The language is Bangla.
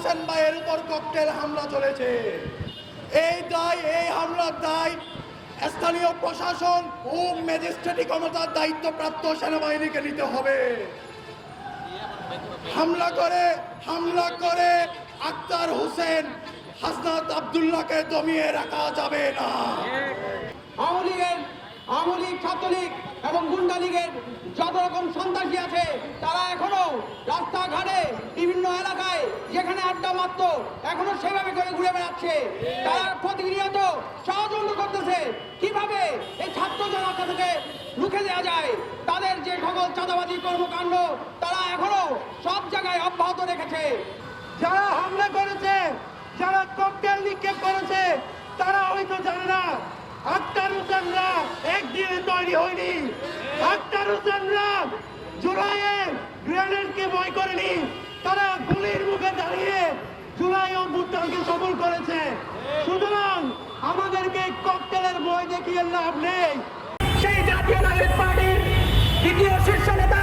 হোসেন ভাইয়ের উপর ককটেল হামলা চলেছে। এই হামলার দায় স্থানীয় প্রশাসন ও ম্যাজিস্ট্রেটি ক্ষমতার দায়িত্বপ্রাপ্ত সেনাবাহিনীকে নিতে হবে। হামলা করে আক্তার হোসেন, হাসনাত আব্দুল্লাহকে দমিয়ে রাখা যাবে না। আওয়ামী লীগ, ছাত্রলীগ এবং গুন্ডা লীগের যত রকম সন্ত্রাসী আছে তারা এখনো রাস্তাঘাটে বিভিন্ন এলাকায় যেখানে আড্ডা মারত এখনো সেভাবে করে ঘুরে বেড়াচ্ছে। তারা প্রতিনিয়ত ষড়যন্ত্র করতেছে কিভাবে এই ছাত্র জনতা থেকে রুখে দেওয়া যায়। তাদের যে সকল চাঁদাবাজি কর্মকাণ্ড তারা এখনো সব জায়গায় অব্যাহত রেখেছে। যারা হামলা করেছে, যারা ককটেল নিক্ষেপ করেছে, তারা হয়তো জানে না আক্তার হোসেনরা একদিনে তৈরি হয়নি। আক্তার হোসেনরা জুলাইয়ে গ্রেনেডকে ভয় করেনি, তারা গুলির মুখে দাঁড়িয়ে জুলাই অভ্যুত্থানকে সফল করেছে। সুতরাং আমাদেরকে ককটেলের ভয় দেখিয়ে লাভ নেই। সেই জাতীয় নাগরিক পার্টির দ্বিতীয় শীর্ষ নেতা